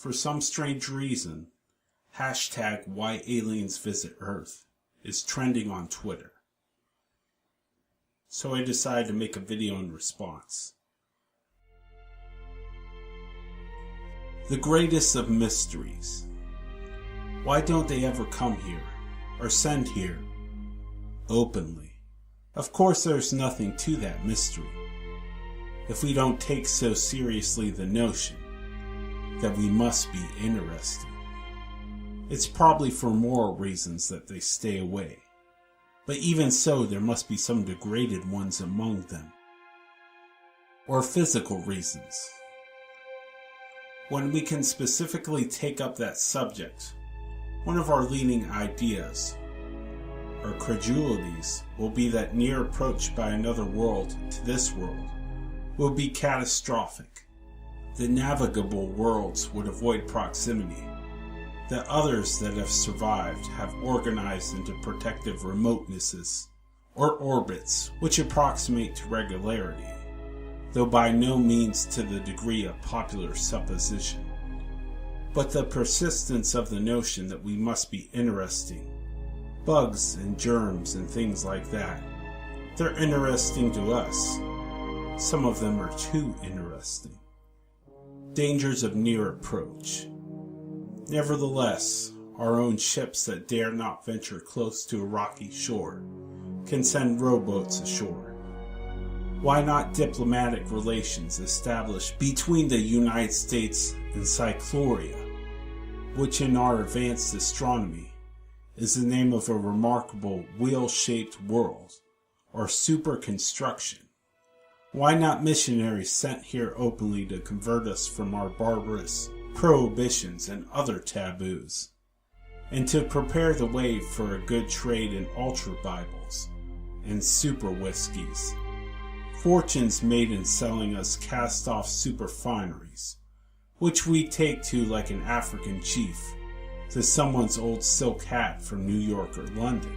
for some strange reason, hashtag Why Aliens Visit Earth is trending on Twitter. So I decided to make a video in response. The greatest of mysteries. Why don't they ever come here, or send here, openly? Of course there's nothing to that mystery, if we don't take so seriously the notion that we must be interesting. It's probably for moral reasons that they stay away, but even so there must be some degraded ones among them. Or physical reasons. When we can specifically take up that subject, one of our leading ideas, or credulities, will be that near approach by another world to this world will be catastrophic. The navigable worlds would avoid proximity. The others that have survived have organized into protective remotenesses, or orbits, which approximate to regularity, though by no means to the degree of popular supposition. But the persistence of the notion that we must be interesting, bugs and germs and things like that, they're interesting to us. Some of them are too interesting. Dangers of near approach. Nevertheless, our own ships that dare not venture close to a rocky shore can send rowboats ashore. Why not diplomatic relations established between the United States and Cycloria, which in our advanced astronomy is the name of a remarkable wheel-shaped world, or super construction? Why not missionaries sent here openly to convert us from our barbarous prohibitions and other taboos, and to prepare the way for a good trade in ultra Bibles and super whiskeys, fortunes made in selling us cast-off super fineries, which we take to like an African chief to someone's old silk hat from New York or London?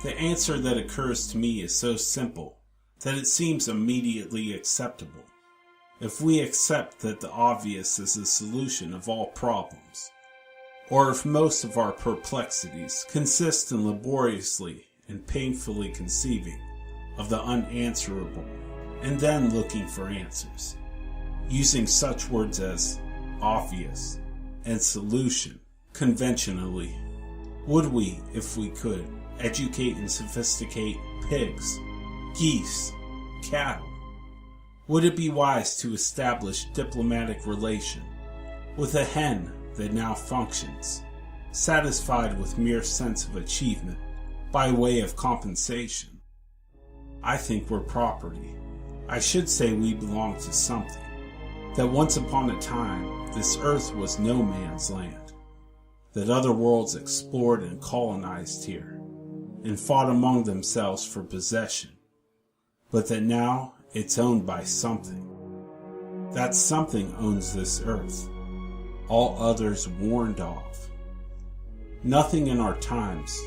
The answer that occurs to me is so simple that it seems immediately acceptable. If we accept that the obvious is the solution of all problems, or if most of our perplexities consist in laboriously and painfully conceiving of the unanswerable and then looking for answers, using such words as obvious and solution conventionally, would we, if we could, educate and sophisticate pigs, geese, cattle? Would it be wise to establish diplomatic relation with a hen that now functions, satisfied with mere sense of achievement by way of compensation? I think we're property. I should say we belong to something. That once upon a time this earth was no man's land. That other worlds explored and colonized here, and fought among themselves for possession. But that now it's owned by something. That something owns this earth, all others warned off. Nothing in our times,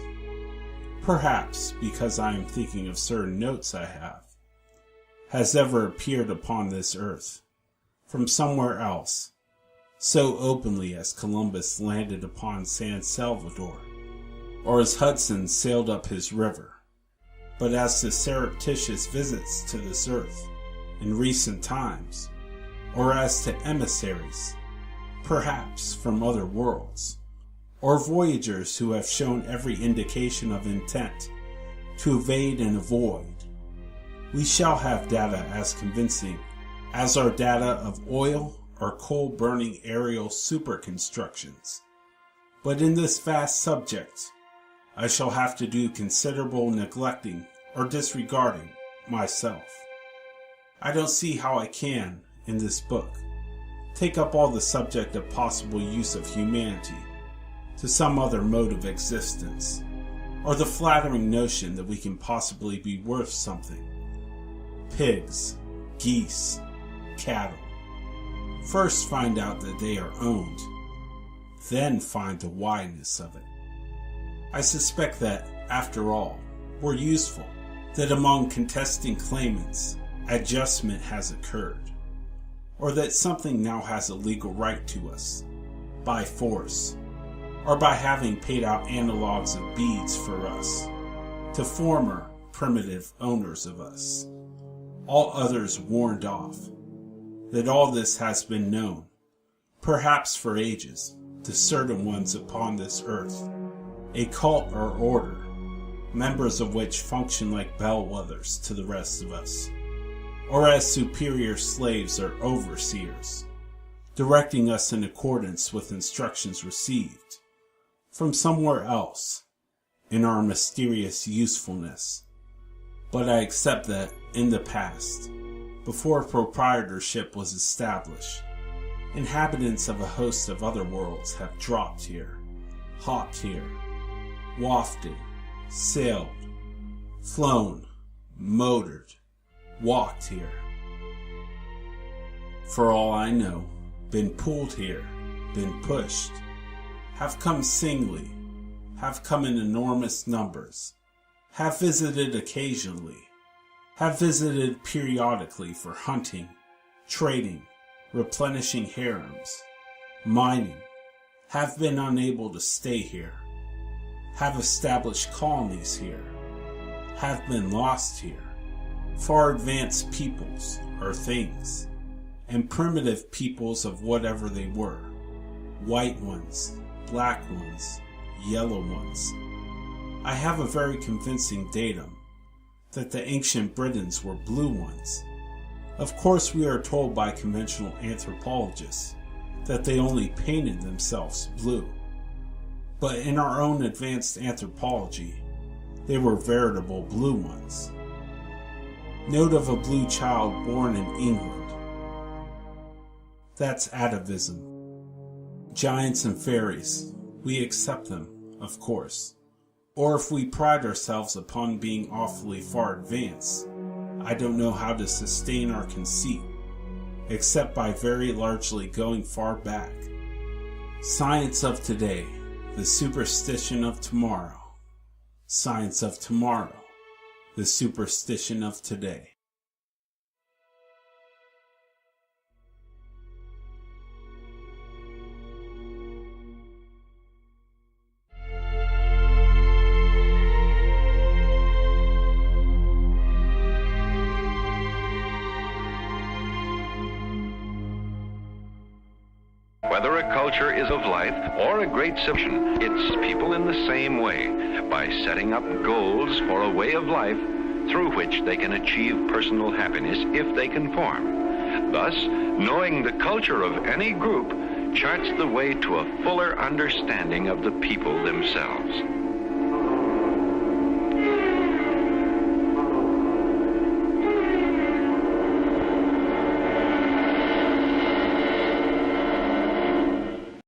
perhaps because I am thinking of certain notes I have, has ever appeared upon this earth, from somewhere else, so openly as Columbus landed upon San Salvador, or as Hudson sailed up his river, but as to surreptitious visits to this earth in recent times, or as to emissaries, perhaps from other worlds, or voyagers who have shown every indication of intent to evade and avoid. We shall have data as convincing as our data of oil or coal-burning aerial superconstructions. But in this vast subject, I shall have to do considerable neglecting or disregarding myself. I don't see how I can, in this book, take up all the subject of possible use of humanity to some other mode of existence, or the flattering notion that we can possibly be worth something. Pigs, geese, cattle. First find out that they are owned, then find the whyness of it. I suspect that, after all, we're useful, that among contesting claimants, adjustment has occurred, or that something now has a legal right to us, by force, or by having paid out analogs of beads for us, to former primitive owners of us, all others warned off, that all this has been known, perhaps for ages, to certain ones upon this earth, a cult or order, members of which function like bellwethers to the rest of us, or as superior slaves or overseers, directing us in accordance with instructions received from somewhere else in our mysterious usefulness. But I accept that in the past, before proprietorship was established, inhabitants of a host of other worlds have dropped here, hopped here, wafted, sailed, flown, motored, walked here. For all I know, been pulled here, been pushed, have come singly, have come in enormous numbers, have visited occasionally, have visited periodically for hunting, trading, replenishing harems, mining, have been unable to stay here, have established colonies here, have been lost here, far advanced peoples or things, and primitive peoples of whatever they were, white ones, black ones, yellow ones. I have a very convincing datum that the ancient Britons were blue ones. Of course, we are told by conventional anthropologists that they only painted themselves blue. But in our own advanced anthropology, they were veritable blue ones. Note of a blue child born in England. That's atavism. Giants and fairies, we accept them, of course. Or if we pride ourselves upon being awfully far advanced, I don't know how to sustain our conceit, except by very largely going far back. Science of today, the superstition of tomorrow. Science of tomorrow, the superstition of today. Whether a culture is of life or a great civilization, it's people in the same way, by setting up goals for a way of life through which they can achieve personal happiness if they conform. Thus, knowing the culture of any group charts the way to a fuller understanding of the people themselves.